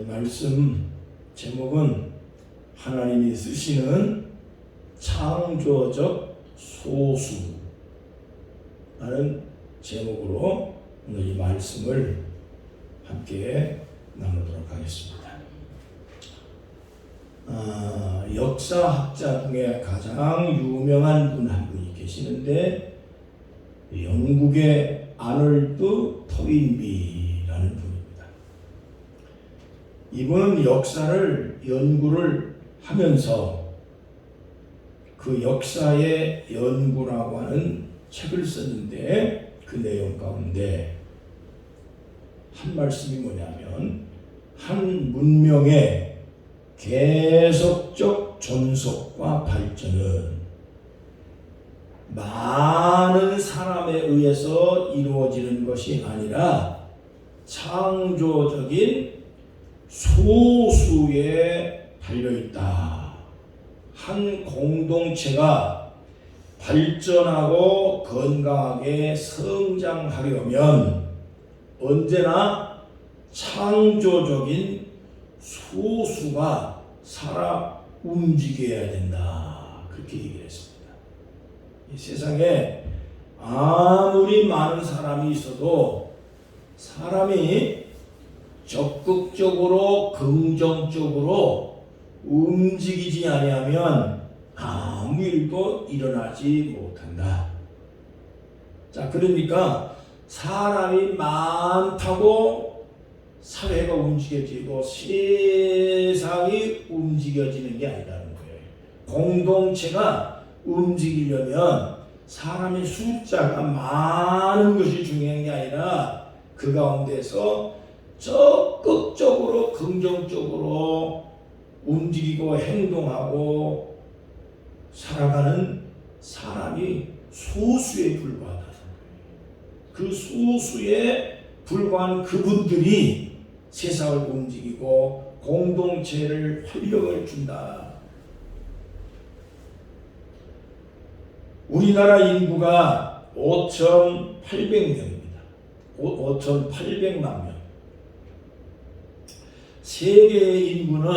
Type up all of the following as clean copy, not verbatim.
말씀 제목은 하나님이 쓰시는 창조적 소수라는 제목으로 오늘 이 말씀을 함께 나누도록 하겠습니다. 역사학자 중에 가장 유명한 분 한 분이 계시는데 영국의 아놀드 토인비라는 분입니다. 이분은 역사를 연구를 하면서 그 역사의 연구라고 하는 책을 썼는데 그 내용 가운데 한 말씀이 뭐냐면 한 문명의 계속적 존속과 발전은 많은 사람에 의해서 이루어지는 것이 아니라 창조적인 소수에 달려있다. 한 공동체가 발전하고 건강하게 성장하려면 언제나 창조적인 소수가 살아 움직여야 된다. 그렇게 얘기를 했습니다. 이 세상에 아무리 많은 사람이 있어도 사람이 적극적으로 긍정적으로 움직이지 아니하면 아무 일도 일어나지 못한다. 자, 그러니까 사람이 많다고 사회가 움직여지고 세상이 움직여지는 게 아니라는 거예요. 공동체가 움직이려면 사람의 숫자가 많은 것이 중요한 게 아니라 그 가운데서 적극적으로 긍정적으로 움직이고 행동하고 살아가는 사람이 소수에 불과하다. 그 소수에 불과한 그분들이 세상을 움직이고 공동체를 활력을 준다. 우리나라 인구가 5,800명입니다. 5,800만 명. 세계의 인구는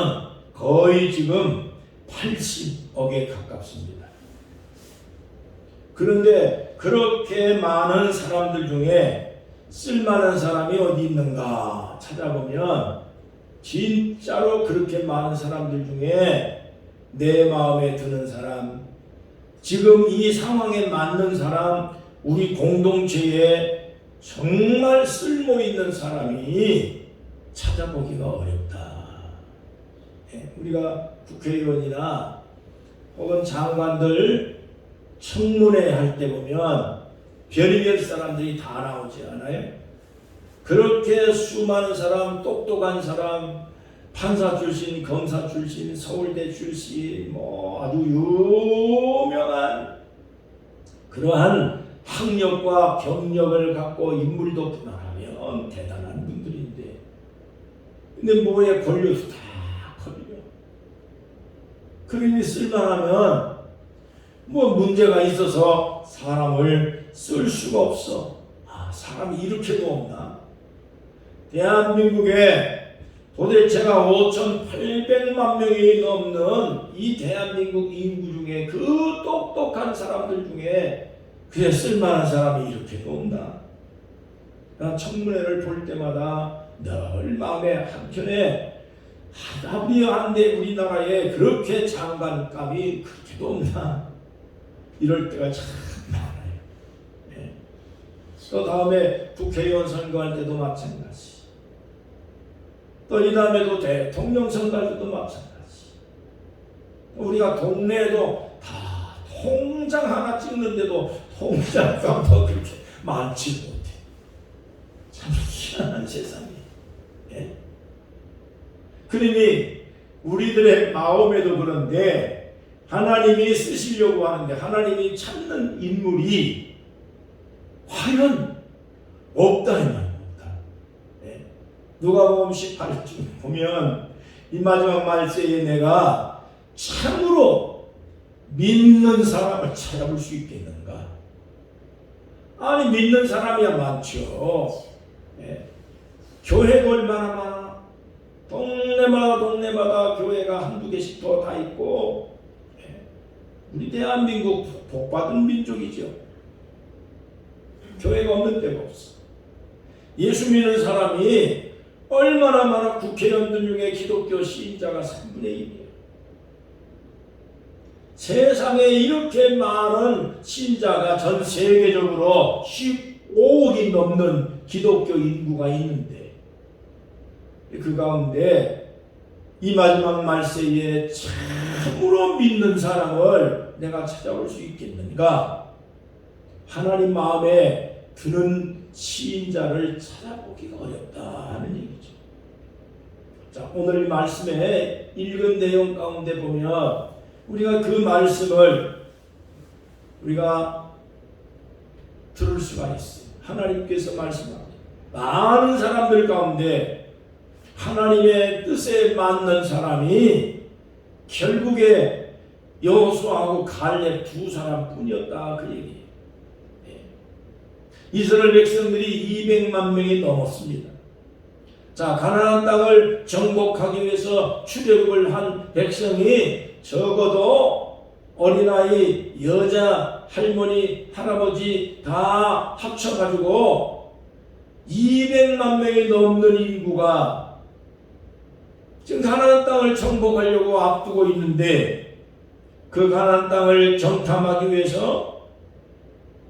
거의 지금 80억에 가깝습니다. 그런데 그렇게 많은 사람들 중에 쓸만한 사람이 어디 있는가 찾아보면 진짜로 그렇게 많은 사람들 중에 내 마음에 드는 사람, 지금 이 상황에 맞는 사람, 우리 공동체에 정말 쓸모 있는 사람이 찾아보기가 어렵다. 우리가 국회의원이나 혹은 장관들 청문회 할 때 보면 별의별 사람들이 다 나오지 않아요? 그렇게 수많은 사람, 똑똑한 사람, 판사 출신, 검사 출신, 서울대 출신, 아주 유명한 그러한 학력과 경력을 갖고 인물이 높으면 대단한 분들인데, 근데 뭐에 걸려서 다 걸려. 그러니 쓸만하면 문제가 있어서 사람을 쓸 수가 없어. 사람이 이렇게도 없나? 대한민국에 도대체가 5,800만 명이 넘는 이 대한민국 인구 중에 그 똑똑한 사람들 중에 그래 쓸만한 사람이 이렇게도 없나? 나 청문회를 볼 때마다 늘 마음에 한켠에 한데 우리나라에 그렇게 장관감이 그렇게도 없나? 이럴 때가 참 많아요. 네. 또 다음에 국회의원 선거할 때도 마찬가지. 또 이 다음에도 대통령 선거할 때도 마찬가지. 우리가 동네에도 다 통장 하나 찍는데도 통장값도 그렇게 많지 못해. 참 희한한 세상이에요. 네. 그러니 우리들의 마음에도 그런데 하나님이 쓰시려고 하는데 하나님이 찾는 인물이 과연 없다 이 말입니다. 네. 누가복음 18장 보면 이 마지막 말세에 내가 참으로 믿는 사람을 찾아볼 수 있겠는가? 아니 믿는 사람이야 많죠. 네. 교회도 얼마나 많아. 신자가 한두 개씩 더 다 있고, 우리 대한민국 복받은 민족이죠. 교회가 없는 데가 없어. 예수 믿는 사람이 얼마나 많아. 국회의원들 중에 기독교 신자가 3분의 1이에요. 세상에 이렇게 많은 신자가 전 세계적으로 15억이 넘는 기독교 인구가 있는데, 그 가운데 이 마지막 말세에 참으로 믿는 사람을 내가 찾아올 수 있겠는가? 하나님 마음에 드는 신자를 찾아보기가 어렵다 하는 얘기죠. 자, 오늘 말씀에 읽은 내용 가운데 보면 우리가 그 말씀을 우리가 들을 수가 있어요. 하나님께서 말씀합니다. 많은 사람들 가운데 하나님의 뜻에 맞는 사람이 결국에 여호수아하고 갈렙 두 사람뿐이었다, 그 얘기예요. 이스라엘 백성들이 200만 명이 넘었습니다. 자, 가나안 땅을 정복하기 위해서 출애굽을 한 백성이 적어도 어린아이, 여자, 할머니, 할아버지 다 합쳐가지고 200만 명이 넘는 인구가 지금 가나안 땅을 정복하려고 앞두고 있는데, 그 가나안 땅을 정탐하기 위해서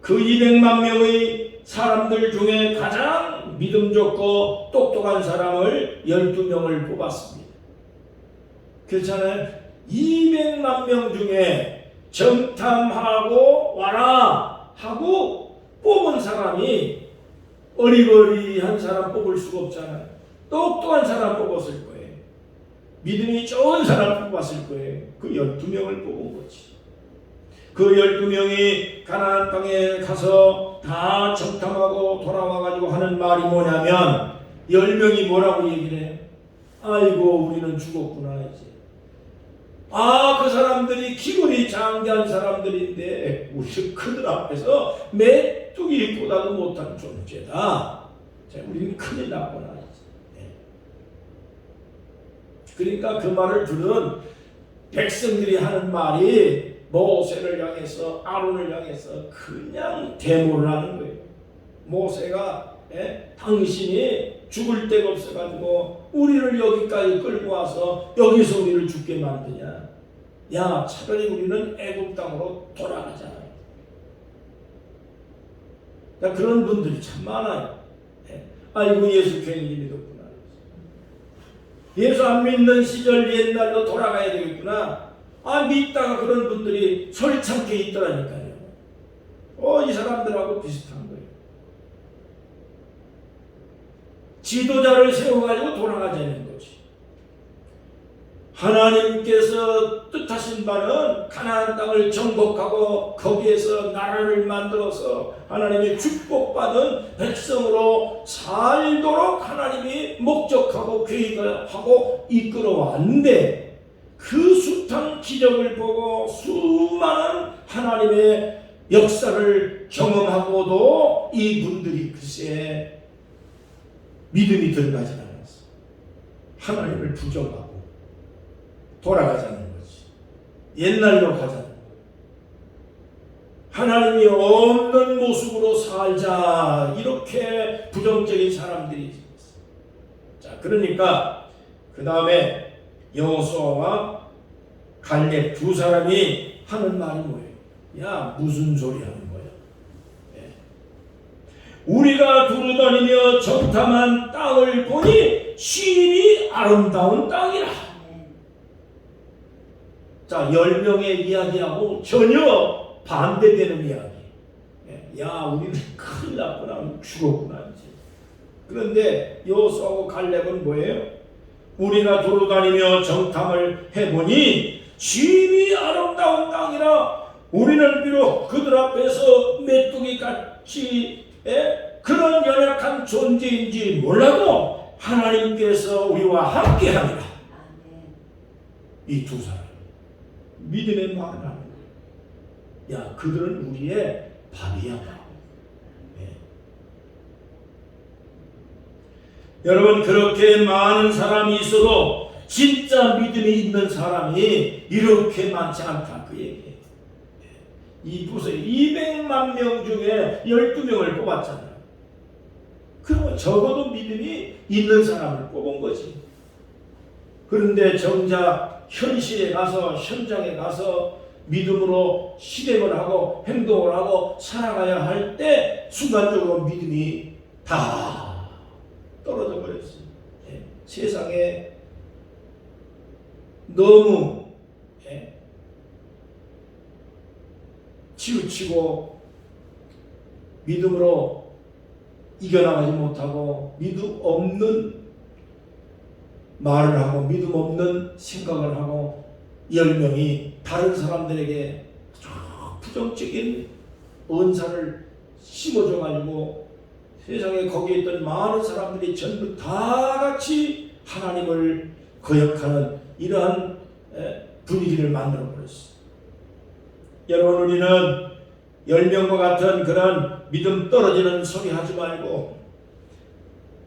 그 200만 명의 사람들 중에 가장 믿음 좋고 똑똑한 사람을 12명을 뽑았습니다. 그렇잖아요. 200만 명 중에 정탐하고 와라 하고 뽑은 사람이 어리버리한 사람 뽑을 수가 없잖아요. 똑똑한 사람 뽑았을 거예요. 믿음이 좋은 사람 뽑았을 거예요. 그 12명을 뽑은 거지. 그 12명이 가나안 땅에 가서 다 정탐하고 돌아와가지고 하는 말이 뭐냐면, 10명이 뭐라고 얘기를 해요? 아이고, 우리는 죽었구나 이제. 그 사람들이 기골이 장대한 사람들인데 우리 그들 앞에서 메뚜기보다도 못한 존재다. 자, 우리는 큰일 났구나 이제. 그러니까 그 말을 들은 백성들이 하는 말이 모세를 향해서, 아론을 향해서 그냥 데모를 하는 거예요. 모세가 당신이 죽을 데가 없어가지고 우리를 여기까지 끌고 와서 여기서 우리를 죽게 만드냐? 야, 차라리 우리는 애굽 땅으로 돌아가자. 그런 분들이 참 많아요. 아이고, 예수 괜히 믿었구나. 예수 안 믿는 시절 옛날로 돌아가야 되겠구나. 믿다가 그런 분들이 솔창게 있더라니까요. 이 사람들하고 비슷한 거예요. 지도자를 세워가지고 돌아가자는 거지. 하나님께서 뜻하신 바는 가나안 땅을 정복하고 거기에서 나라를 만들어서 하나님의 축복받은 백성으로 살도록 하나님이 목적하고 계획하고 이끌어왔는데, 그 숱한 기적을 보고 수많은 하나님의 역사를 경험하고도 이분들이 글쎄 믿음이 들어가지 않았어. 하나님을 부정하고 돌아가자는 거지. 옛날로 가자는 거지. 하나님이 없는 모습으로 살자, 이렇게 부정적인 사람들이 있어. 자, 그러니까 그 다음에 여호수아와 갈렙 두 사람이 하는 말이 뭐예요? 야, 무슨 소리 하는 거야? 우리가 두루다니며 정탐한 땅을 보니 심히 아름다운 땅이라. 자, 10명의 이야기하고 전혀 반대되는 이야기. 야, 우리는 큰일 났구나, 죽었구나 이제. 그런데 여호수아하고 갈렙은 뭐예요? 우리가 돌아다니며 정탐을 해보니 심히 아름다운 땅이라. 우리는 비록 그들 앞에서 메뚜기같이 그런 연약한 존재인지 몰라도 하나님께서 우리와 함께합니다. 이 두 사람 믿음의 말을 하는 거예요. 야, 그들은 우리의 밥이야. 여러분, 그렇게 많은 사람이 있어도 진짜 믿음이 있는 사람이 이렇게 많지 않다 그 얘기예요. 이 보세요. 200만 명 중에 12명을 뽑았잖아요. 그러면 적어도 믿음이 있는 사람을 뽑은 거지. 그런데 정작 현실에 가서 현장에 가서 믿음으로 실행을 하고 행동을 하고 살아가야 할 때 순간적으로 믿음이 다 떨어져 버렸어요. 세상에 너무 치우치고 믿음으로 이겨나가지 못하고 믿음 없는 말을 하고 믿음 없는 생각을 하고 10명이 다른 사람들에게 부정적인 언사를 심어줘 가지고 세상에 거기에 있던 많은 사람들이 전부 다 같이 하나님을 거역하는 이러한 분위기를 만들어 버렸어요. 여러분, 우리는 10명과 같은 그런 믿음 떨어지는 소리 하지 말고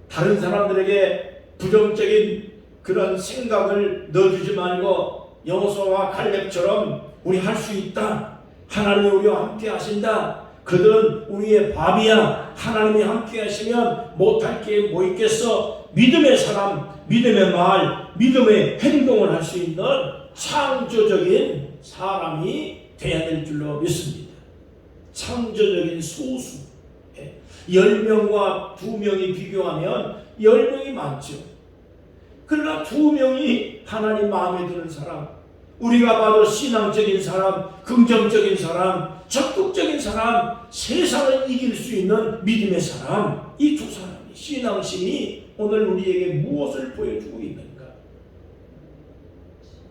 다른 사람들에게 부정적인 그런 생각을 넣어주지 말고 여호수아와 갈렙처럼 우리 할 수 있다. 하나님이 우리와 함께 하신다. 그들은 우리의 밥이야. 하나님이 함께 하시면 못할 게 뭐 있겠어. 믿음의 사람, 믿음의 말, 믿음의 행동을 할 수 있는 창조적인 사람이 돼야 될 줄로 믿습니다. 창조적인 소수. 10명과 2명이 비교하면 10명이 많죠. 그러나 2명이 하나님 마음에 드는 사람, 우리가 봐도 신앙적인 사람, 긍정적인 사람, 적극적인 사람, 세상을 이길 수 있는 믿음의 사람, 이 두 사람이 신앙심이 오늘 우리에게 무엇을 보여주고 있는가?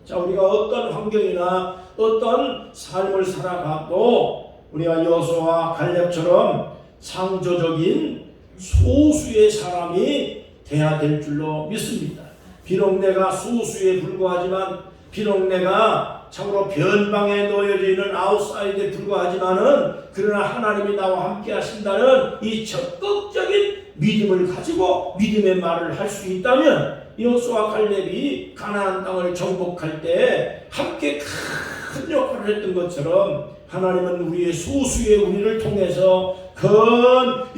자, 우리가 어떤 환경이나 어떤 삶을 살아가도 우리가 여호수아와 갈렙처럼 창조적인 소수의 사람이 돼야 될 줄로 믿습니다. 비록 내가 소수에 불과하지만, 비록 내가 참으로 변방에 놓여져 있는 아웃사이드에 불과하지만은, 그러나 하나님이 나와 함께 하신다는 이 적극적인 믿음을 가지고 믿음의 말을 할 수 있다면, 여호수아와 갈렙이 가나안 땅을 정복할 때 함께 큰 역할을 했던 것처럼 하나님은 우리의 소수의 우리를 통해서 큰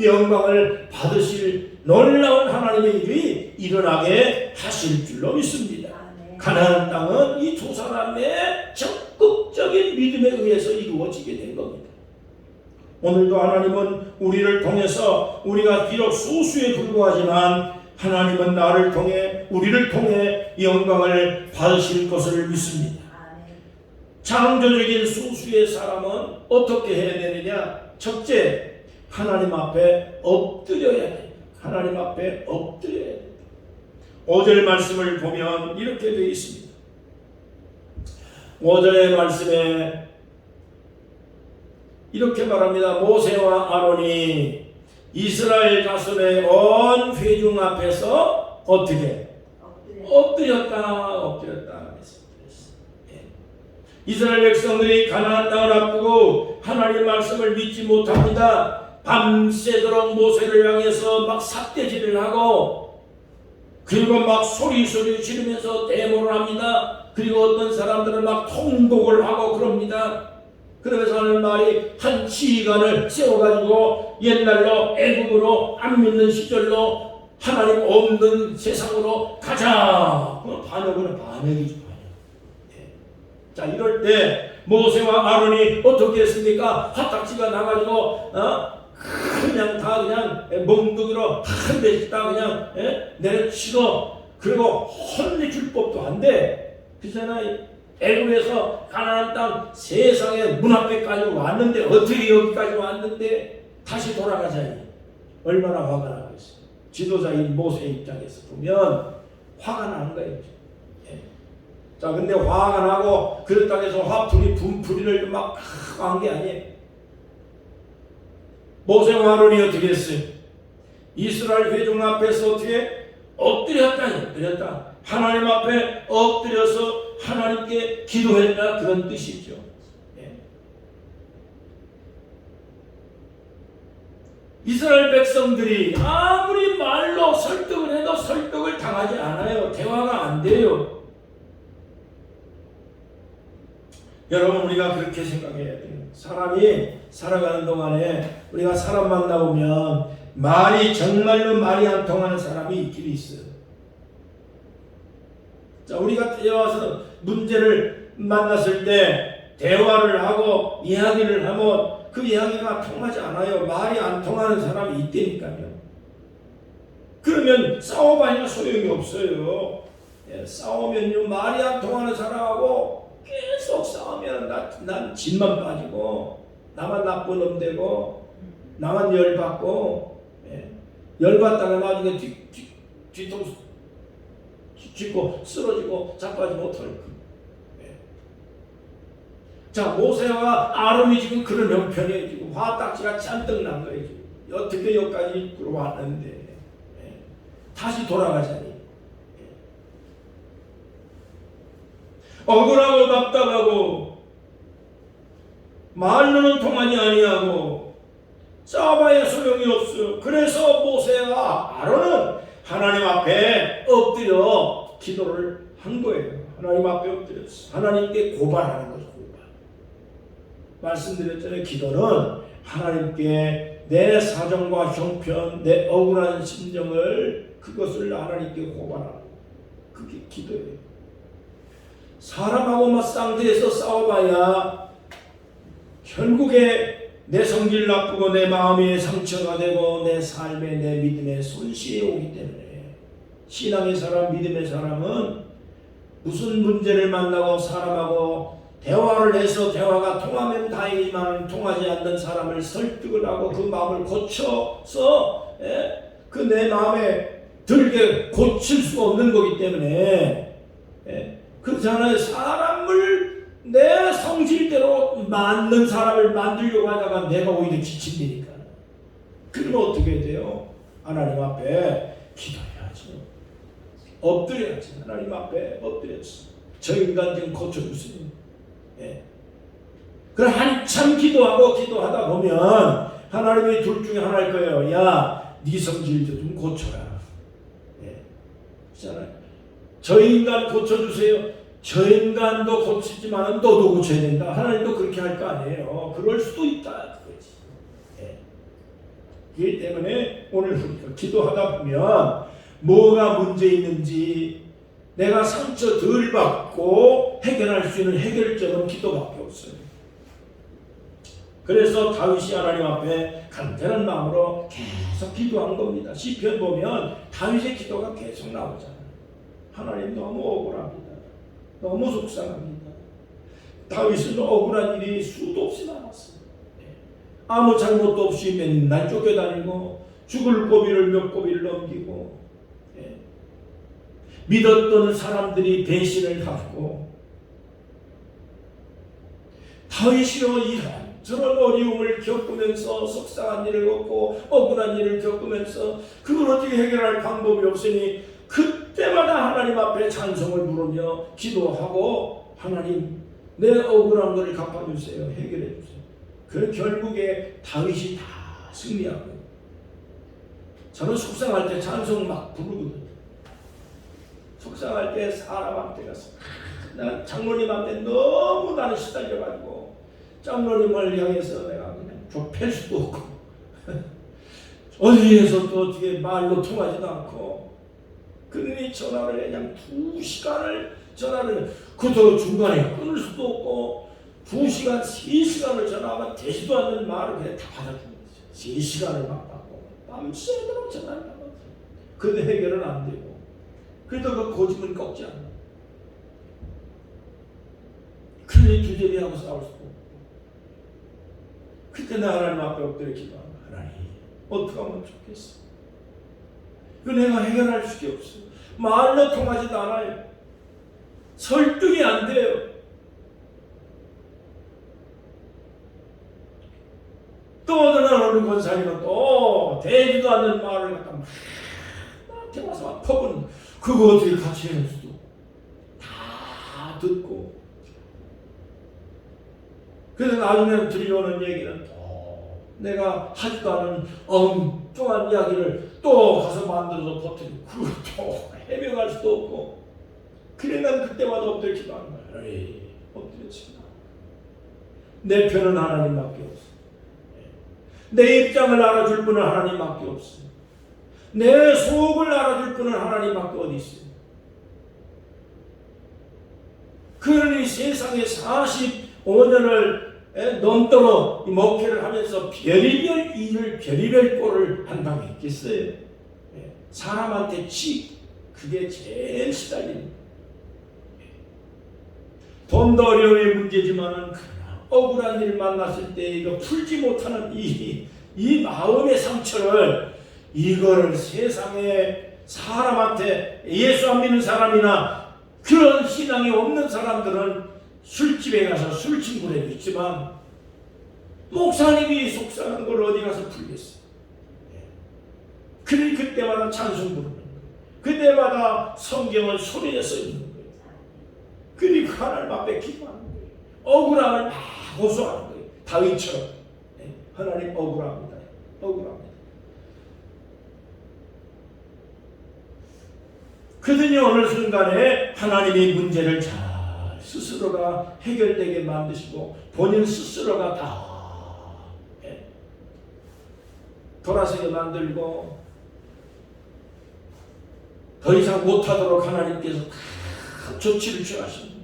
영광을 받으실 놀라운 하나님의 일이 일어나게 하실 줄로 믿습니다. 가나안 땅은 이 두 사람의 적극적인 믿음에 의해서 이루어지게 된 겁니다. 오늘도 하나님은 우리를 통해서, 우리가 비록 소수에 불과하지만 하나님은 나를 통해, 우리를 통해 영광을 받으실 것을 믿습니다. 창조적인 소수의 사람은 어떻게 해야 되느냐? 첫째, 하나님 앞에 엎드려야 됩니다. 하나님 앞에 엎드려야 됩니다. 5절 말씀을 보면 이렇게 되어 있습니다. 5절의 말씀에 이렇게 말합니다. 모세와 아론이 이스라엘 자손의 온 회중 앞에서 어떻게? 엎드렸다. 이스라엘 백성들이 가나안 땅을 앞두고 하나님의 말씀을 믿지 못합니다. 밤새도록 모세를 향해서 막 삿대질을 하고, 그리고 막 소리 지르면서 데모를 합니다. 그리고 어떤 사람들은 막 통곡을 하고 그럽니다. 그러면서 하는 말이, 한 지휘관을 세워가지고 옛날로 애국으로 안 믿는 시절로 하나님 없는 세상으로 가자. 반역은 반역이죠. 자, 이럴 때 모세와 아론이 어떻게 했습니까? 화딱지가 나가지고 그냥 다 그냥 멍둥이로 한 대씩 다 그냥 내려치고, 그리고 혼내줄 법도 안 돼. 그잖아요. 애굽에서 가나안 땅 세상의 문 앞에까지 왔는데, 어떻게 여기까지 왔는데 다시 돌아가자니 얼마나 화가 나겠어요. 지도자인 모세 입장에서 보면 화가 나는 거예요. 자, 근데 화가 나고 그렇다고 해서 화풀이 분풀이를 막 한 게 아니에요. 모세와 아론이 어떻게 했어요? 이스라엘 회중 앞에서 어떻게 엎드렸다. 하나님 앞에 엎드려서 하나님께 기도했다, 그런 뜻이죠. 이스라엘 백성들이 아무리 말로 설득을 해도 설득을 당하지 않아요. 대화가 안 돼요. 여러분 우리가 그렇게 생각해야 돼요. 사람이 살아가는 동안에 우리가 사람 만나보면 정말로 말이 안 통하는 사람이 있긴 있어요. 자, 우리가 와서 문제를 만났을 때 대화를 하고 이야기를 하면 그 이야기가 통하지 않아요. 말이 안 통하는 사람이 있다니까요. 그러면 싸워봐야 소용이 없어요. 싸우면요, 말이 안 통하는 사람하고 계속 싸우면 난 진만 빠지고 나만 나쁜 놈 되고 나만 열받고 열받다가 나중에 뒤통수 짚고 쓰러지고 자빠지 못할 거. 자, 모세와 아론이 지금 그런 형편에 지금 화딱지가 잔뜩 난 거예요. 지금. 어떻게 여기까지 왔는데 다시 돌아가자니. 억울하고 답답하고 말로는 통하지 아니하고 싸워봐야 소용이 없어요. 그래서 모세와 아론은 하나님 앞에 엎드려 기도를 한 거예요. 하나님 앞에 엎드렸어. 하나님께 고발하는 거죠. 고발. 말씀드렸잖아요. 기도는 하나님께 내 사정과 형편, 내 억울한 심정을 그것을 하나님께 고발하는 거. 그게 기도예요. 사람하고 쌍대에서 싸워봐야 결국에 내 성질 나쁘고 내 마음이 상처가 되고 내 삶에 내 믿음에 손실이 오기 때문에 신앙의 사람, 믿음의 사람은 무슨 문제를 만나고 사람하고 대화를 해서 대화가 통하면 다행이지만 통하지 않는 사람을 설득을 하고 그 마음을 고쳐서 그 내 마음에 들게 고칠 수가 없는 거기 때문에 그렇잖아요. 사람을 내 성질대로 맞는 사람을 만들려고 하다가 내가 오히려 지친다니까. 그러면 어떻게 돼요? 하나님 앞에 기도해야죠. 엎드려야지. 하나님 앞에 엎드려야지. 저 인간 좀 고쳐주세요. 그럼 한참 기도하다 보면 하나님이 둘 중에 하나일 거예요. 야, 네 성질 좀 고쳐라. 그렇잖아요. 저 인간 고쳐주세요. 저 인간도 고치지만 너도 고쳐야 된다. 하나님도 그렇게 할 거 아니에요. 그럴 수도 있다. 그거지. 그렇기 때문에 오늘 우리가 기도하다 보면 뭐가 문제 있는지 내가 상처 덜 받고 해결할 수 있는 해결점은 기도밖에 없어요. 그래서 다윗이 하나님 앞에 간절한 마음으로 계속 기도한 겁니다. 시편 보면 다윗의 기도가 계속 나오잖아요. 하나님 너무 억울합니다. 너무 속상합니다. 다윗은 억울한 일이 수도 없이 많았어요. 아무 잘못도 없이 맨날 쫓겨다니고 죽을 고비를 몇 고비를 넘기고 믿었던 사람들이 배신을 하고 다윗이로 이런저런 어려움을 겪으면서 속상한 일을 겪고 억울한 일을 겪으면서 그걸 어떻게 해결할 방법이 없으니 그때마다 하나님 앞에 찬송을 부르며 기도하고 하나님 내 억울한 것을 갚아주세요. 해결해주세요. 그 결국에 다윗이 다 승리하고 저는 속상할 때 찬송 막 부르거든요. 속상할 때 사람한테 가서 난 장로님한테 너무 나는 시달려가지고 장로님을 향해서 내가 그냥 좁힐 수도 없고 어디에서 또 어떻게 말로 통하지도 않고 그러니 전화를 그냥 2시간을 전화를 그것도 중간에 끊을 수도 없고 2시간, 3시간을 전화하면 되지도 않는 말을 그냥 다 받아주는 거죠. 3시간을 막 받고 밤새도록 전화를 받고 근데 해결은 안 되고 그래도 그 고집은 꺾지 않아. 그러니 주제비하고 싸울 수도 없고 그때 나 하나님 앞에 엎드려 기도하면 하나님 어떻게 하면 좋겠어. 그 내가 해결할 수가 없어. 말로 통하지도 않아요. 설득이 안 돼요. 또 어느 권사님은 또 되지도 않는 말을 갖다 나한테 와서 막 퍼붓는 그거 어떻게 같이 해낼 수도 다 듣고 그래서 나중에 들려오는 얘기는 또 내가 하지도 않은 엉뚱한 이야기를 또 가서 만들어서 버티고 그것도 해명할 수도 없고 그래 난 그때마다 엎드려 기도하는 거야. 엎드려 기도. 내 편은 하나님밖에 없어. 내 입장을 알아줄 분은 하나님밖에 없어. 내 속을 알아줄 분은 하나님밖에 어디 있어요. 그러니 세상에 45년을 넘도록 목회를 하면서 별의별 일을 별의별 꼴을 한 방에 있겠어요. 사람한테 그게 제일 시달립니다. 돈도 어려움의 문제지만은 억울한 일 만났을 때 이거 풀지 못하는 이 마음의 상처를 이거를 세상에 사람한테 예수 안 믿는 사람이나 그런 신앙이 없는 사람들은 술집에 가서 술 친구를 있지만 목사님이 속상한 걸 어디 가서 풀겠어. 그러니 그때마다 찬송 부르는 거예요. 그때마다 성경을 소리내서 읽는 거예요. 그리고 하나님 앞에 기도하는 거예요. 억울함을 막 호소하는 거예요. 다윗처럼. 하나님 억울합니다. 억울합니다. 그러더니 어느 순간에 하나님이 문제를 잘 스스로가 해결되게 만드시고 본인 스스로가 다 돌아서게 만들고 더 이상 못하도록 하나님께서 다 조치를 취하십니다.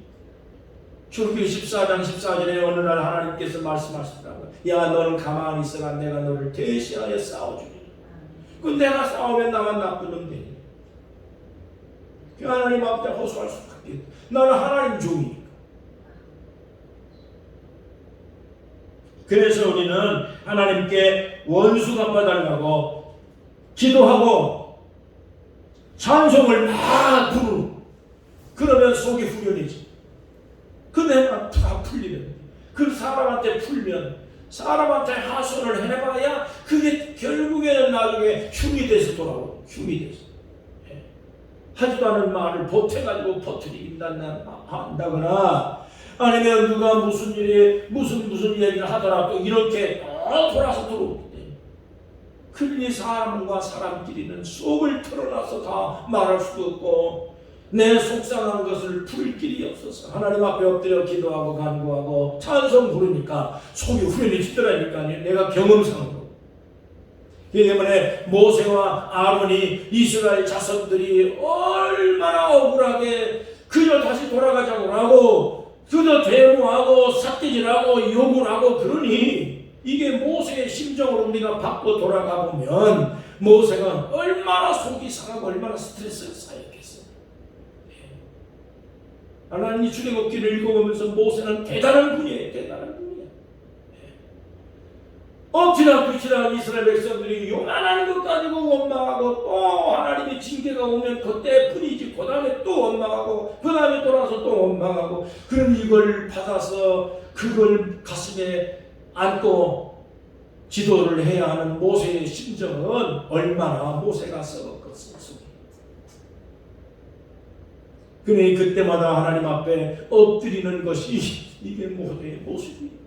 출애굽기 14장 14절에 어느 날 하나님께서 말씀하시더라고요. 야, 너는 가만히 있어라. 내가 너를 대신하여 싸워주리라. 그 내가 싸우면 나만 나쁜 놈 되니. 하나님 앞에 호소할 수밖에 없다. 나는 하나님 종이니까. 그래서 우리는 하나님께 원수 갚아달라고 기도하고 찬송을 막 부르고 그러면 속이 후련해지. 그 내가 다 풀리면 그 사람한테 풀면 사람한테 하소연을 해봐야 그게 결국에는 나중에 흉이 돼서 돌아오고 흉이 돼서 하지도 않은 말을 보태가지고 퍼뜨린다거나 아니면 누가 무슨 일에 무슨 얘기를 하더라도 이렇게 돌아서 들어오기 때문에 그러니 사람과 사람끼리는 속을 털어놔서 다 말할 수도 없고 내 속상한 것을 풀 길이 없어서 하나님 앞에 엎드려 기도하고 간구하고 찬송 부르니까 속이 후련해지더라니까요. 내가 경험상으로. 그렇기 때문에 모세와 아론이 이스라엘 자손들이 얼마나 억울하게 그저 다시 돌아가자고 하고 그저 데모하고 삿대질하고 욕을 하고 그러니 이게 모세의 심정으로 우리가 바꿔 돌아가 보면 모세가 얼마나 속이 상하고 얼마나 스트레스를 쌓였겠어요. 하나님이 출애굽기를 읽어보면서 모세는 대단한 분이에요. 대단한 분이에요. 엎치락뒤치락 이스라엘 백성들이 요만한 것 가지고 원망하고 또 하나님의 징계가 오면 그때 뿐이지 그 다음에 또 원망하고 그 다음에 돌아서 또 원망하고 그럼 이걸 받아서 그걸 가슴에 안고 지도를 해야 하는 모세의 심정은 얼마나 모세가 썩었겠습니까? 그러니 그때마다 하나님 앞에 엎드리는 것이 이게 모세의 모습이에요.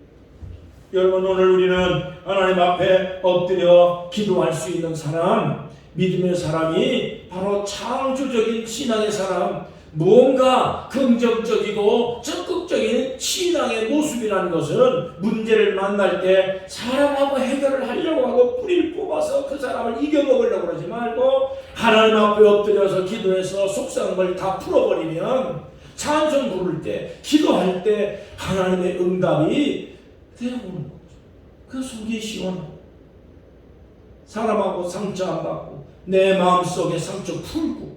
여러분 오늘 우리는 하나님 앞에 엎드려 기도할 수 있는 사람, 믿음의 사람이 바로 창조적인 신앙의 사람, 무언가 긍정적이고 적극적인 신앙의 모습이라는 것은 문제를 만날 때 사람하고 해결을 하려고 하고 뿌리를 뽑아서 그 사람을 이겨먹으려고 그러지 말고 하나님 앞에 엎드려서 기도해서 속상한 걸 다 풀어버리면 찬송 부를 때 기도할 때 하나님의 응답이 되어오는 거죠. 그 속이 시원하고 사람하고 상처 안 받고 내 마음속에 상처 풀고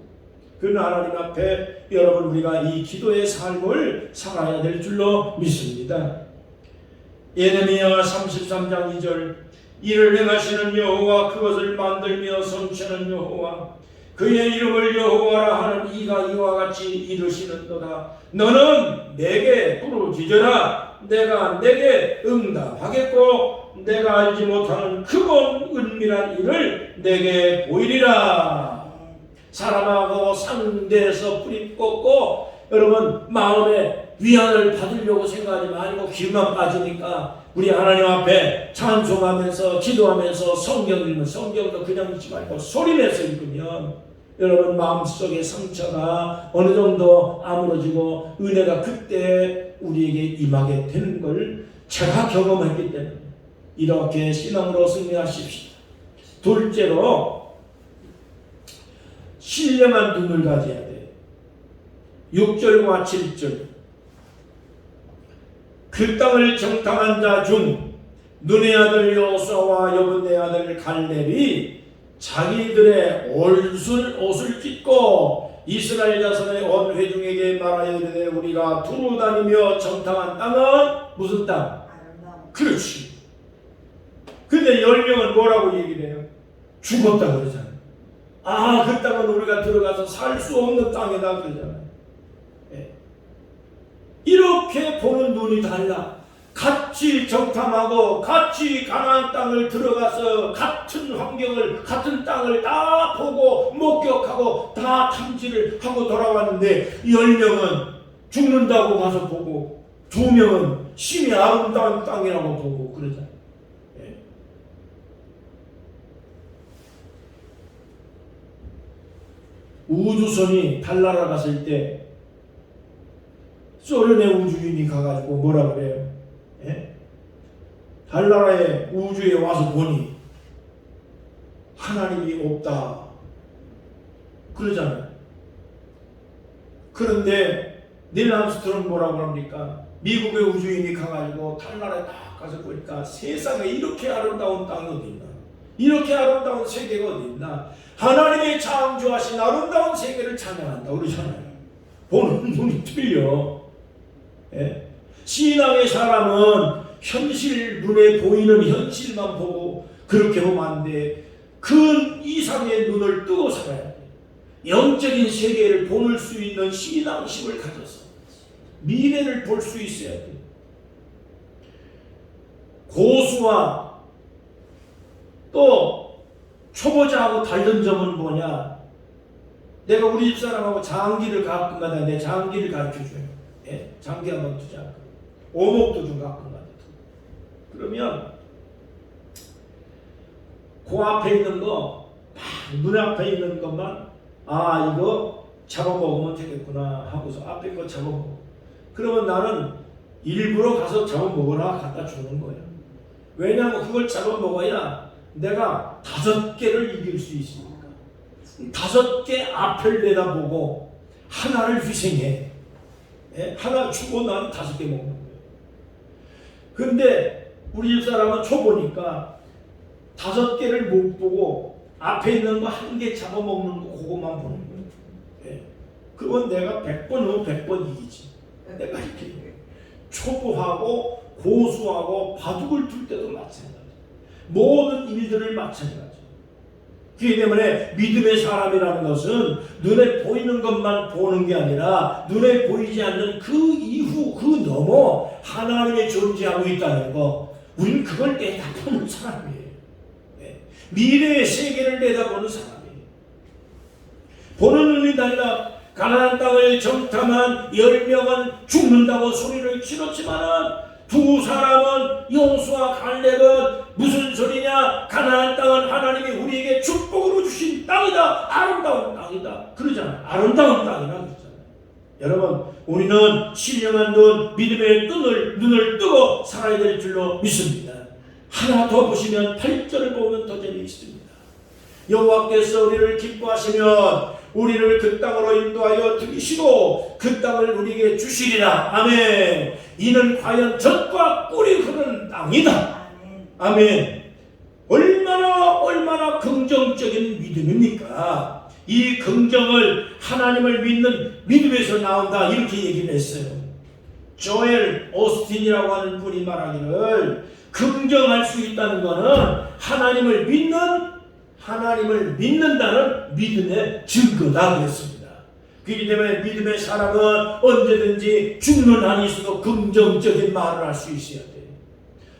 그 하나님 앞에 여러분 우리가 이 기도의 삶을 살아야 될 줄로 믿습니다. 예레미야 33장 2절 이를 행하시는 여호와 그것을 만들며 성취하는 여호와 그의 이름을 여호와라 하는 이가 이와 같이 이르시는도다. 너는 내게 부르짖어라. 내가 내게 응답하겠고 내가 알지 못하는 크고 은밀한 일을 내게 보이리라. 사람하고 상대해서 뿌리 꽂고 여러분 마음에 위안을 받으려고 생각하지 말고 기만 빠지니까 우리 하나님 앞에 찬송하면서 기도하면서 성경 읽으면 성경도 그냥 읽지 말고 소리내서 읽으면 여러분 마음속의 상처가 어느 정도 아물어지고 은혜가 그때 우리에게 임하게 되는 걸 제가 경험했기 때문에 이렇게 신앙으로 승리하십시다. 둘째로 신령한 눈을 가져야 돼. 6절과 7절. 그 땅을 정탐한 자 중 눈의 아들 여호수아와 여분의 아들 갈렙이 자기들의 옷을 찢고 이스라엘 자손의 온 회중에게 말하여 이르되 우리가 두루 다니며 정탐한 땅은 무슨 땅? 그렇지. 근데 10명은 뭐라고 얘기를 해요? 죽었다 그러잖아요. 그 땅은 우리가 들어가서 살 수 없는 땅이다 그러잖아요. 예. 이렇게 보는 눈이 달라. 같이 정탐하고 같이 가나안 땅을 들어가서 같은 환경을, 같은 땅을 다 보고 목격하고 다 탐지를 하고 돌아왔는데 10명은 죽는다고 가서 보고 2명은 심히 아름다운 땅이라고 보고 그러잖아요. 예. 우주선이 달나라 갔을 때 소련의 우주인이 가가지고 뭐라 그래요? 예? 달나라의 우주에 와서 보니 하나님이 없다 그러잖아요. 그런데 닐 암스트롱 뭐라고 합니까? 미국의 우주인이 가가지고 달나라에 딱 가서 보니까 세상에 이렇게 아름다운 땅이 어디 있나? 이렇게 아름다운 세계가 어디 있나? 하나님의 창조하신 아름다운 세계를 찬양한다 그러잖아요. 보는 눈이 틀려. 예? 신앙의 사람은 현실, 눈에 보이는 현실만 보고 그렇게 보면 안 돼. 그 이상의 눈을 뜨고 살아야 돼. 영적인 세계를 볼 수 있는 신앙심을 가져서 미래를 볼 수 있어야 돼. 고수와 또 초보자하고 다른 점은 뭐냐? 내가 우리 집사람하고 장기를 가끔가다 내 장기를 가르쳐줘요. 예? 장기 한번 두자. 오목도 좀 가끔가다. 그러면 그 앞에 있는 거, 눈앞에 있는 것만 이거 잡아먹으면 되겠구나 하고서 앞에 거 잡아먹어. 그러면 나는 일부러 가서 잡아먹으라 갖다 주는 거야. 왜냐하면 그걸 잡아먹어야 내가 5개를 이길 수 있으니까. 5개 앞을 내다보고 하나를 희생해. 하나 주고 나는 5개 먹는 거예요. 근데 우리 집사람은 초보니까 5개를 못 보고 앞에 있는 거 1개 잡아먹는 거 그것만 보는 거예요. 그건 내가 100번 100번 이기지. 내가 이렇게 초보하고 고수하고 바둑을 둘 때도 마찬가지. 모든 일들을 마찬가지. 그렇기 때문에 믿음의 사람이라는 것은 눈에 보이는 것만 보는 게 아니라 눈에 보이지 않는 그 이후 그 너머 하나님이 존재하고 있다는 거, 우리는 그걸 내다보는 사람이에요. 미래의 세계를 내다보는 사람이에요. 보는 눈이 달라. 가나안 땅을 정탐한 10명은 죽는다고 소리를 질렀지만은 두 사람은 여호수아 갈렙은 무슨 소리냐? 가나안 땅은 하나님이 우리에게 축복으로 주신 땅이다. 아름다운 땅이다. 그러잖아요. 아름다운 땅이라 그러잖아요. 여러분, 우리는 신령한 눈, 믿음의 눈을 뜨고 살아야 될 줄로 믿습니다. 하나 더 보시면 8절을 보면 더 재미있습니다. 여호와께서 우리를 기뻐하시면 우리를 그 땅으로 인도하여 들이시고 그 땅을 우리에게 주시리라. 아멘. 이는 과연 젖과 꿀이 흐르는 땅이다. 아멘. 얼마나 긍정적인 믿음입니까? 이 긍정을 하나님을 믿는 믿음에서 나온다 이렇게 얘기를 했어요. 조엘 오스틴이라고 하는 분이 말하기를 긍정할 수 있다는 것은 하나님을 믿는다는 믿음의 증거다 그랬습니다. 그렇기 때문에 믿음의 사람은 언제든지 죽는 한이 있어도 긍정적인 말을 할 수 있어야 돼.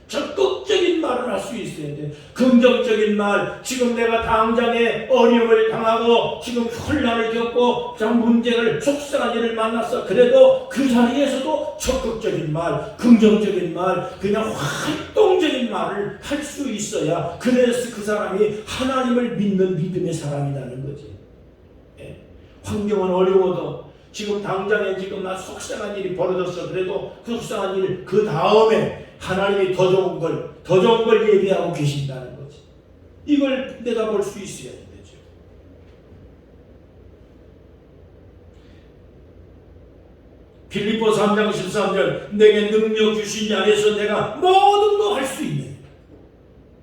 적극적인 말을 할 수 있어야 돼. 긍정적인 말, 지금 내가 당장에 어려움을 당하고 지금 혼란을 겪고 참 문제를 속상한 일을 만났어. 그래도 그 자리에서도 적극적인 말, 긍정적인 말, 그냥 활동적인 말을 할 수 있어야 그래서 그 사람이 하나님을 믿는 믿음의 사람이라는 거지. 환경은 어려워도 지금 당장에 지금 나 속상한 일이 벌어졌어. 그래도 그 속상한 일 그 다음에 하나님이 더 좋은 걸 예비하고 계신다는 거지. 이걸 내다볼 수 있어야 되죠. 빌립보 3장 13절 내게 능력 주신 이 안에서 내가 모든 거 할 수 있네.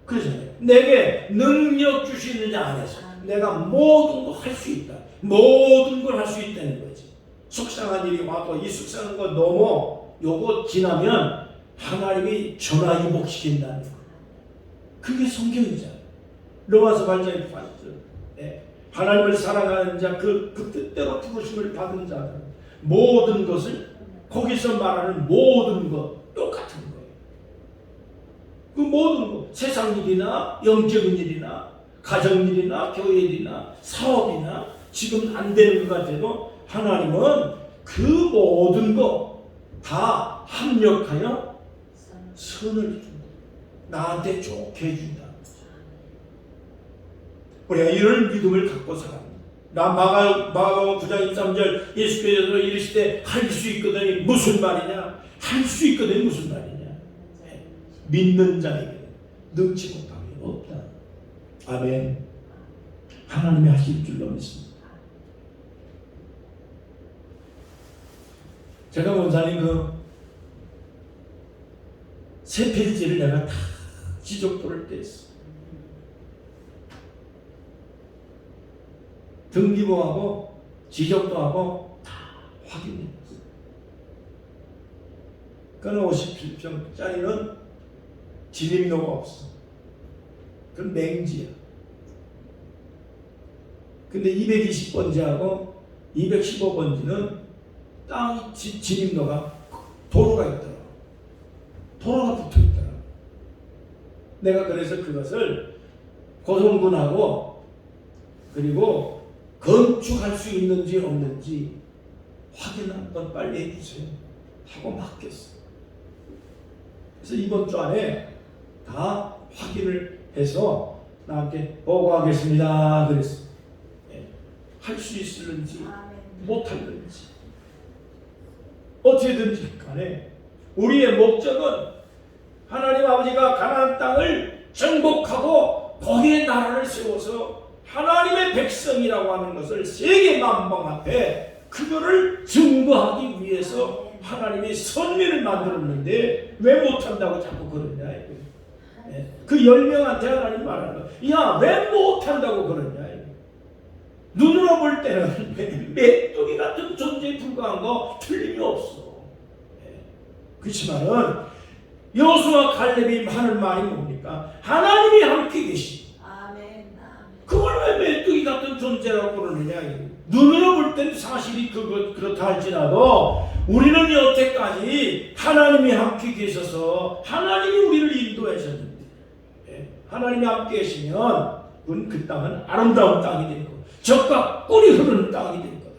그러잖아요. 내게 능력 주시는 자 안에서 내가 모든 거 할 수 있다. 모든 걸 할 수 있다는 거지. 속상한 일이 와도 이 속상한 거 너무 요거 지나면 하나님이 전화위복시킨다는 거. 그게 성경이잖아. 로마서 8장에 8절. 하나님을 사랑하는 자, 그 뜻대로 부르심을 받은 자들 모든 것을 거기서 말하는 모든 것 똑같은 거예요. 그 모든 것, 세상 일이나 영적인 일이나 가정 일이나 교회 일이나 사업이나 지금 안 되는 것 같아도 하나님은 그 모든 것 다 합력하여 선을 준다. 나한테 좋게 해준다. 우리가 이런 믿음을 갖고 살아갑니다. 마가복음 9장 23절 예수께서 이르시되 할 수 있거든이 무슨 말이냐? 할 수 있거든이 무슨 말이냐? 믿는 자에게 능치 못함이 없다. 아멘. 하나님이 하실 줄로 믿습니다. 제가 원사님 세 페이지를 내가 다 지적도를 뗐어. 등기부하고 지적도 하고 다 확인했어. 그건 57평짜리는 진입로가 없어. 그건 맹지야. 근데 220번지하고 215번지는 땅 진입로가 도로가 있더라. 도로가 붙어 있더라. 내가 그래서 그것을 고성군하고 그리고 건축할 수 있는지 없는지 확인 한번 빨리 해주세요 하고 맡겼어. 그래서 이번 주 안에 다 확인을 해서 나한테 보고하겠습니다 그랬어. 할 수 있을는지 못할는지 어떻게든지 간에 우리의 목적은 하나님 아버지가 가나안 땅을 정복하고 거기에 나라를 세워서 하나님의 백성이라고 하는 것을 세계 만방 앞에 그거를 증거하기 위해서 하나님이 선민을 만들었는데 왜 못한다고 자꾸 그러냐. 그 10명한테 하나님 말하는 거야. 야, 왜 못한다고 그러냐. 눈으로 볼 때는 메뚜기 같은 존재에 불과한 거 틀림이 없어. 그렇지만은 여호수아 갈렙이 하는 말이 뭡니까? 하나님이 함께 계시. 그걸 왜 메뚜기 같은 존재라고 그러느냐. 눈으로 볼 때는 사실이 그렇다 할지라도 우리는 여태까지 하나님이 함께 계셔서 하나님이 우리를 인도하셨는데 하나님이 함께 계시면 그 땅은 아름다운 땅이 될 거고 적과 꿀이 흐르는 땅이 될 거다.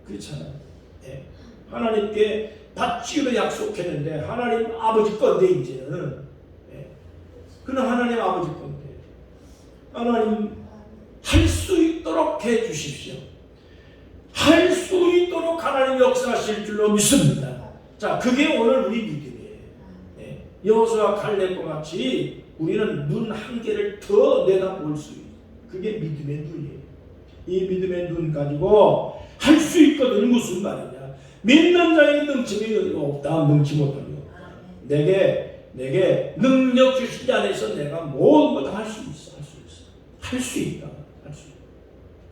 그렇잖아요. 하나님께 받기로 약속했는데 하나님 아버지 건데 이제는 그는 하나님 아버지 건데 하나님 할 수 있도록 해 주십시오. 할 수 있도록 하나님 역사하실 줄로 믿습니다. 자, 그게 오늘 우리 믿음이에요. 여호수아 갈렙과 같이 우리는 눈 한 개를 더 내다볼 수 있어요. 그게 믿음의 눈이에요. 이 믿음의 눈 가지고 할 수 있거든. 무슨 말이냐? 믿는 자에게 능침이 없다. 능치 못하며 내게 능력 주신 자 안에서 내가 모든 걸 할 수 있어. 할 수 있다. 할 수 있다.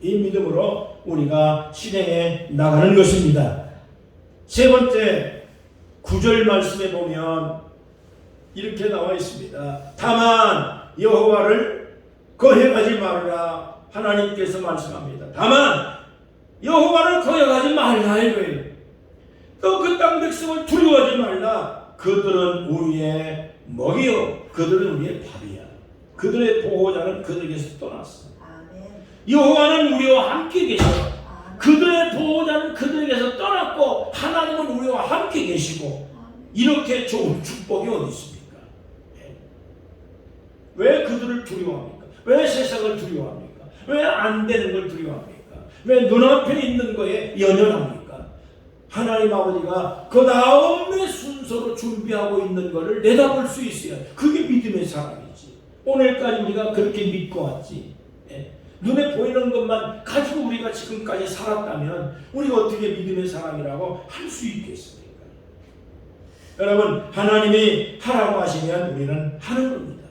이 믿음으로 우리가 실행해 나가는 것입니다. 세 번째 9절 말씀에 보면 이렇게 나와 있습니다. 다만 여호와를 거역하지 말라. 하나님께서 말씀합니다. 다만 여호와를 거역하지 말라 이거예요. 또 그 땅 백성을 두려워하지 말라. 그들은 우리의 먹이요 그들은 우리의 밥이야. 그들의 보호자는 그들에게서 떠났어. 여호와는 우리와 함께 계셔. 그들의 보호자는 그들에게서 떠났고 하나님은 우리와 함께 계시고 이렇게 좋은 축복이 어디 있습니까? 왜 그들을 두려워합니까? 왜 세상을 두려워합니까? 왜 안 되는 걸 두려워합니까? 왜 눈앞에 있는 거에 연연합니까? 하나님 아버지가 그 다음의 순서로 준비하고 있는 것을 내다볼 수 있어야 그게 믿음의 사람이지. 오늘까지 우리가 그렇게 믿고 왔지. 눈에 보이는 것만 가지고 우리가 지금까지 살았다면 우리가 어떻게 믿음의 사람이라고 할 수 있겠습니까? 여러분, 하나님이 하라고 하시면 우리는 하는 겁니다.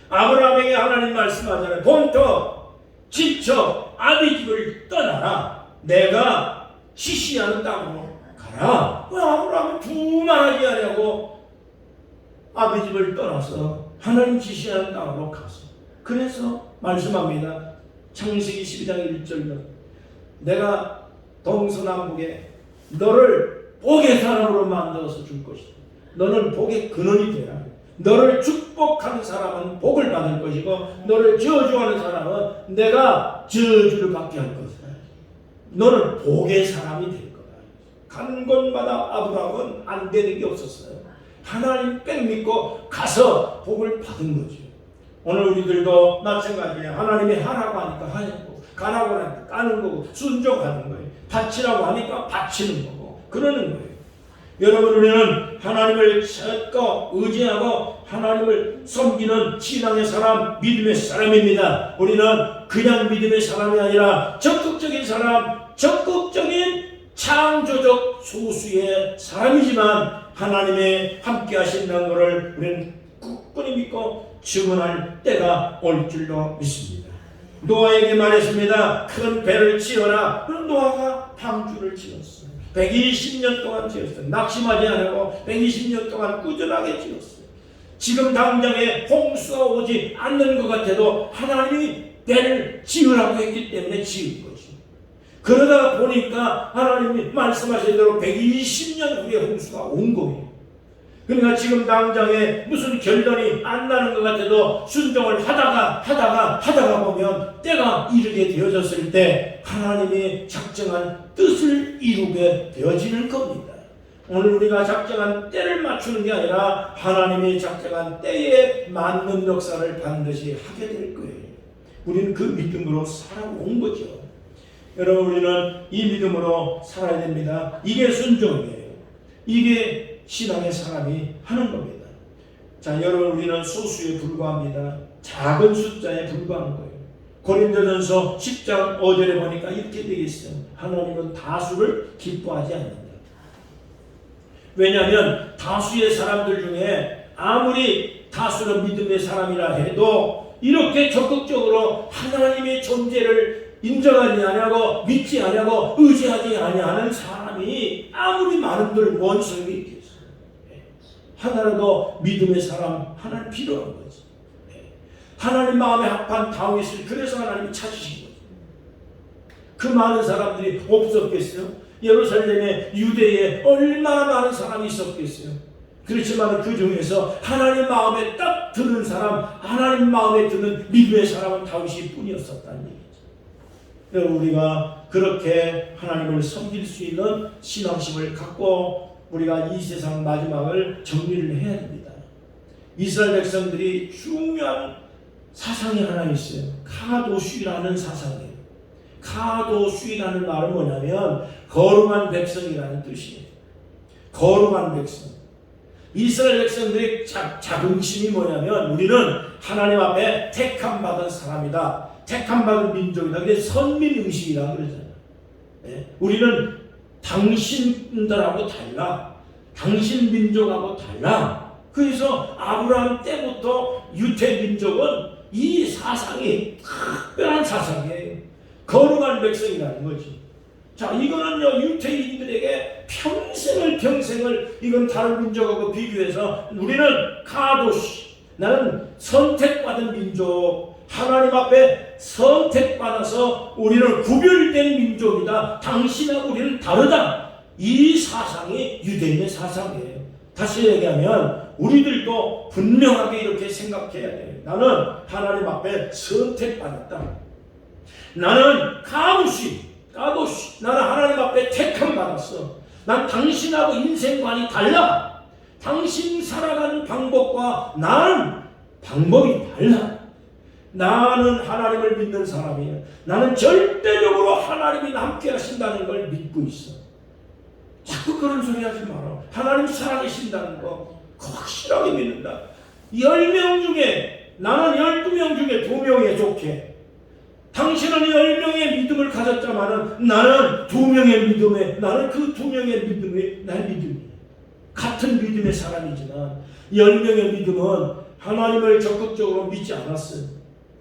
아브라함에게 하나님 말씀하잖아요. 본토 지쳐 아비 집을 떠나라. 내가 시시하는 땅으로 가라. 왜 아브라함이 두말하지 않냐고 아비 집을 떠나서 하나님 지시하는 땅으로 갔어. 그래서 말씀합니다. 창세기 12장 1절로 내가 동서남북에 너를 복의 사람으로 만들어서 줄 것이다. 너는 복의 근원이 되라. 너를 축복하는 사람은 복을 받을 것이고 너를 저주하는 사람은 내가 저주를 받게 할 것이다. 너는 복의 사람이 될 거다. 간 곳마다 아브라함은 안 되는 게 없었어요. 하나님 백 믿고 가서 복을 받은 거죠. 오늘 우리들도 마찬가지예요. 하나님이 하라고 하니까 하는 거고, 가라고 하니까 까는 거고, 순종하는 거예요. 바치라고 하니까 바치는 거고, 그러는 거예요. 여러분, 우리는 하나님을 찾고 의지하고 하나님을 섬기는 신앙의 사람, 믿음의 사람입니다. 우리는 그냥 믿음의 사람이 아니라 적극적인 사람, 적극적인 창조적 소수의 사람이지만 하나님의 함께 하신다는 것을 우리는 굳건히 믿고 증언할 때가 올 줄로 믿습니다. 노아에게 말했습니다. 큰 배를 지어라. 그럼 노아가 방주를 지었어요. 120년 동안 지었어요. 낙심하지 않고 120년 동안 꾸준하게 지었어요. 지금 당장에 홍수가 오지 않는 것 같아도 하나님이 배를 지으라고 했기 때문에 지은 거지. 그러다 보니까 하나님이 말씀하신 대로 120년 후에 홍수가 온 거예요. 그러니까 지금 당장에 무슨 결론이 안 나는 것 같아도 순종을 하다가 보면 때가 이르게 되어졌을 때 하나님이 작정한 뜻을 이루게 되어지는 겁니다. 오늘 우리가 작정한 때를 맞추는 게 아니라 하나님이 작정한 때에 맞는 역사를 반드시 하게 될 거예요. 우리는 그 믿음으로 살아온 거죠. 여러분, 우리는 이 믿음으로 살아야 됩니다. 이게 순종이에요. 이게 신앙의 사람이 하는 겁니다. 자, 여러분, 우리는 소수에 불과합니다. 작은 숫자에 불과한 거예요. 고린도전서 10장 5절에 보니까 이렇게 되어 있어요. 하나님은 다수를 기뻐하지 않는다. 왜냐하면 다수의 사람들 중에 아무리 다수는 믿음의 사람이라 해도 이렇게 적극적으로 하나님의 존재를 인정하지 아니하고 믿지 아니하고 의지하지 아니하는 사람이 아무리 많은들 뭔 소용이 있겠어요. 하나라도 믿음의 사람 하나는 필요한 거지. 하나님 마음에 합한 다윗을 그래서 하나님이 찾으신 거죠. 그 많은 사람들이 없었겠어요? 예루살렘에 유대에 얼마나 많은 사람이 있었겠어요? 그렇지만 그 중에서 하나님 마음에 딱 드는 사람, 하나님 마음에 드는 믿음의 사람은 다윗이 뿐이었었다는 얘기죠. 여러분, 우리가 그렇게 하나님을 섬길 수 있는 신앙심을 갖고 우리가 이 세상 마지막을 정리를 해야 됩니다. 이스라엘 백성들이 중요한 사상이 하나 있어요. 카도슈라는 사상이에요. 카도슈라는 말은 뭐냐면 거룩한 백성이라는 뜻이에요. 거룩한 백성. 이스라엘 백성들의 자긍심이 뭐냐면 우리는 하나님 앞에 택함 받은 사람이다. 택함 받은 민족이다. 그게 선민의식이라고 그러잖아요. 우리는 당신들하고 달라. 당신 민족하고 달라. 그래서 아브라함 때부터 유대 민족은 이 사상이 특별한 사상이에요. 거룩한 백성이라는 거지. 자, 이거는요, 유태인들에게 평생을 이건 다른 민족하고 비교해서 우리는 카도시, 나는 선택받은 민족, 하나님 앞에 선택받아서 우리는 구별된 민족이다. 당신하고 우리는 다르다. 이 사상이 유대인의 사상이에요. 다시 얘기하면 우리들도 분명하게 이렇게 생각해야 돼요. 나는 하나님 앞에 선택받았다. 나는 카도시, 나는 하나님 앞에 택함 받았어. 난 당신하고 인생관이 달라. 당신 살아가는 방법과 나는 방법이 달라. 나는 하나님을 믿는 사람이에요. 나는 절대적으로 하나님이 함께 하신다는 걸 믿고 있어. 자꾸 그런 소리 하지 마라. 하나님 살아계신다는 거 확실하게 믿는다. 10명 중에 나는 12명 중에 2명에 속해. 당신은 10명의 믿음을 가졌지만은 나는 2명의 믿음에, 나는 그 2명의 믿음에 날 믿음이 같은 믿음의 사람이지만 10명의 믿음은 하나님을 적극적으로 믿지 않았어요.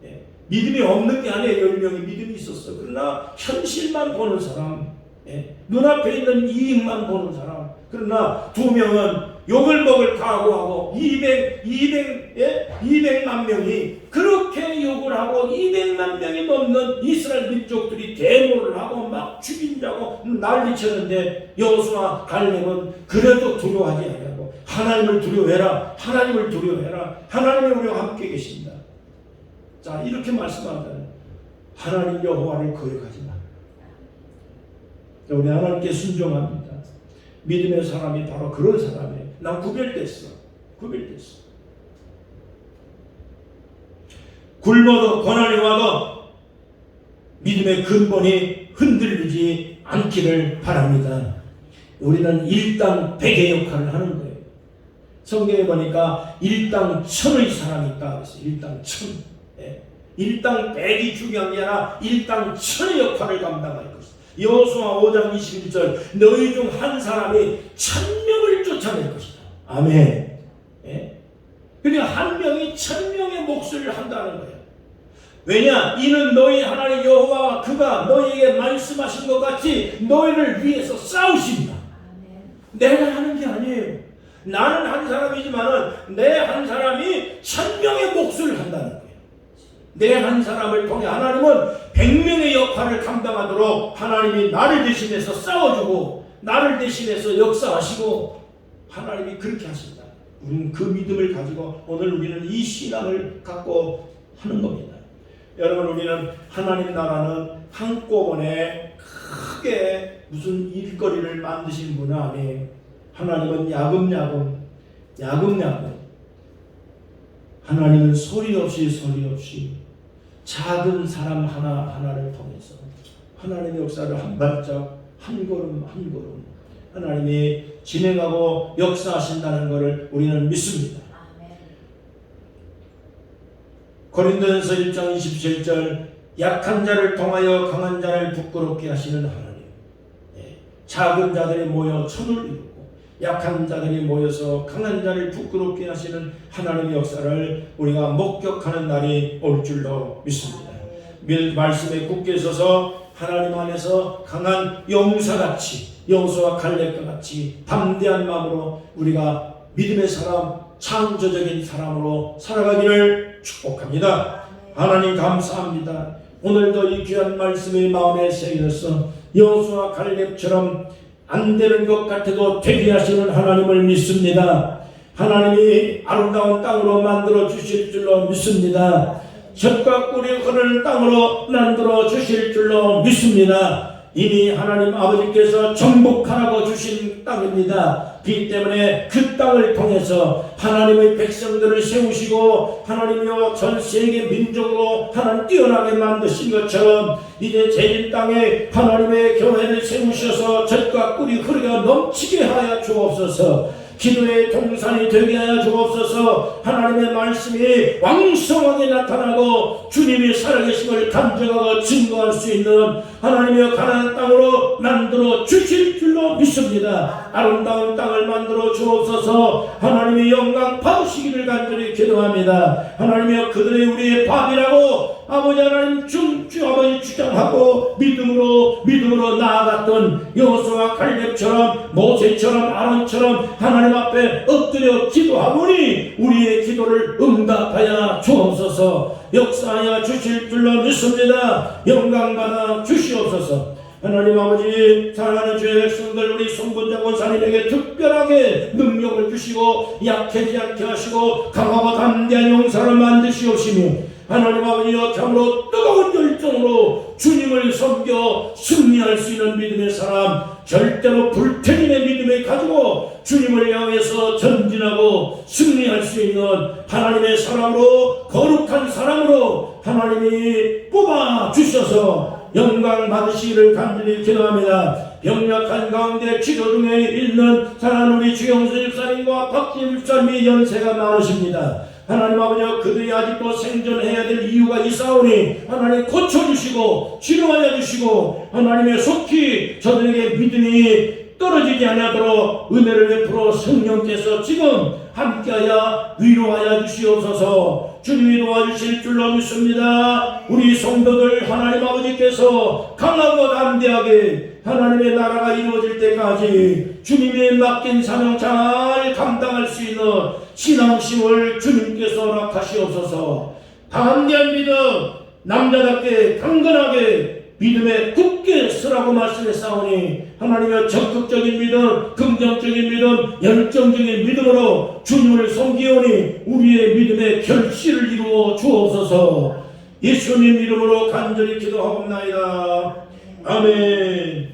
예. 믿음이 없는 게 아니에요. 10명의 믿음이 있었어. 그러나 현실만 보는 사람, 예. 눈앞에 있는 이익만 보는 사람. 그러나 2명은 욕을 먹을 각오하고 200만 명이 그렇게 욕을 하고 200만 명이 넘는 이스라엘 민족들이 데모를 하고 막 죽인다고 난리쳤는데 여호수아 갈렙은 그래도 두려워하지 않고 하나님을 두려워해라. 하나님을 두려워해라. 하나님이 우리와 함께 계신다. 자, 이렇게 말씀한다는 하나님 여호와를 거역하지 마. 우리 하나님께 순종합니다. 믿음의 사람이 바로 그런 사람이에요. 난 구별됐어. 굶어도 고난이 와도 믿음의 근본이 흔들리지 않기를 바랍니다. 우리는 일당 백의 역할을 하는 거예요. 성경에 보니까 일당 천의 사람이 있다 그랬어요. 일당 천. 일당 백이 중요한 게 아니라 일당 천의 역할을 감당할 것이다. 여호수아 5장 21절 너희 중 한 사람이 1000명을 쫓아낼 것이다. 아멘. 예? 그러니까 한 명이 1000명의 몫을 한다는 거예요. 왜냐? 이는 너희 하나님 여호와 그가 너희에게 말씀하신 것 같이 너희를 위해서 싸우신다. 내가 하는 게 아니에요. 나는 한 사람이지만은 내 한 사람이 1000명의 몫을 한다는 거예요. 내 한 사람을 통해 하나님은 100명의 역할을 감당하도록 하나님이 나를 대신해서 싸워주고 나를 대신해서 역사하시고 하나님이 그렇게 하신다. 우리는 그 믿음을 가지고 오늘 우리는 이 신앙을 갖고 하는 겁니다. 여러분, 우리는 하나님 나라는 한꺼번에 크게 무슨 일거리를 만드신 분은 아니에요. 하나님은 야금야금 하나님은 소리 없이 작은 사람 하나를 통해서 하나님의 역사를 한 발짝 한 걸음 하나님이 진행하고 역사하신다는 것을 우리는 믿습니다. 고린도전서 1장 27절 약한 자를 통하여 강한 자를 부끄럽게 하시는 하나님. 작은 자들이 모여 천을 이루고 약한 자들이 모여서 강한 자를 부끄럽게 하시는 하나님의 역사를 우리가 목격하는 날이 올 줄로 믿습니다. 말씀에 굳게 서서 하나님 안에서 강한 용사같이 여호수아 갈렙과 같이 담대한 마음으로 우리가 믿음의 사람, 창조적인 사람으로 살아가기를 축복합니다. 하나님 감사합니다. 오늘도 이 귀한 말씀이 마음에 새겨서 여호수아 갈렙처럼 안 되는 것 같아도 되게 하시는 하나님을 믿습니다. 하나님이 아름다운 땅으로 만들어 주실 줄로 믿습니다. 젖과 꿀이 흐르는 땅으로 만들어 주실 줄로 믿습니다. 이미 하나님 아버지께서 정복하라고 주신 땅입니다. 그렇기 때문에 그 땅을 통해서 하나님의 백성들을 세우시고 하나님이여 전 세계 민족으로 하나님 뛰어나게 만드신 것처럼 이제 제일 땅에 하나님의 교회를 세우셔서 젖과 꿀이 흐르게 넘치게 하여 주옵소서. 기도의 동산이 되게 하여 주옵소서. 하나님의 말씀이 왕성하게 나타나고 주님이 살아계심을 간증하고 증거할 수 있는 하나님의 가나안 땅으로 만들어 주실 줄로 믿습니다. 아름다운 땅을 만들어 주옵소서. 하나님의 영광 받으시기를 간절히 기도합니다. 하나님이여 그들의 우리의 밥이라고 아버지 하나님 주 아버지 주장하고 믿음으로 나아갔던 여호수아 갈렙처럼 모세처럼 아론처럼 하나님 앞에 엎드려 기도하오니 우리의 기도를 응답하여 주옵소서. 역사하여 주실 줄로 믿습니다. 영광받아 주시옵소서. 하나님 아버지 사랑하는 주의 백성들 우리 송분자 권사님에게 특별하게 능력을 주시고 약해지지 않게 하시고 강하고 담대한 용사를 만드시옵시며 하나님 아버지여 참으로 뜨거운 열정으로 주님을 섬겨 승리할 수 있는 믿음의 사람 절대로 불태림의 믿음을 가지고 주님을 향해서 전진하고 승리할 수 있는 하나님의 사람으로 거룩한 사람으로 하나님이 뽑아 주셔서 영광 받으시기를 간절히 기도합니다. 병약한 가운데 치료 중에 있는 사랑하는 우리 주영수 집사님과 박진 집사님이 연세가 많으십니다. 하나님 아버지, 그들이 아직도 생존해야 될 이유가 있사오니 하나님 고쳐주시고 치료하여 주시고 하나님의 속히 저들에게 믿음이 떨어지지 않도록 은혜를 베풀어 성령께서 지금 함께하여 위로하여 주시옵소서. 주님이 도와주실 줄로 믿습니다. 우리 성도들 하나님 아버지께서 강하고 담대하게 하나님의 나라가 이루어질 때까지 주님의 맡긴 사명 잘 감당할 수 있는 신앙심을 주님께서 허락하시옵소서. 담대한 믿음, 남자답게 강건하게 믿음에 굳게 서라고 말씀했사오니 하나님의 적극적인 믿음, 긍정적인 믿음, 열정적인 믿음으로 주님을 섬기오니 우리의 믿음의 결실을 이루어 주옵소서. 예수님 이름으로 간절히 기도하옵나이다. 아멘.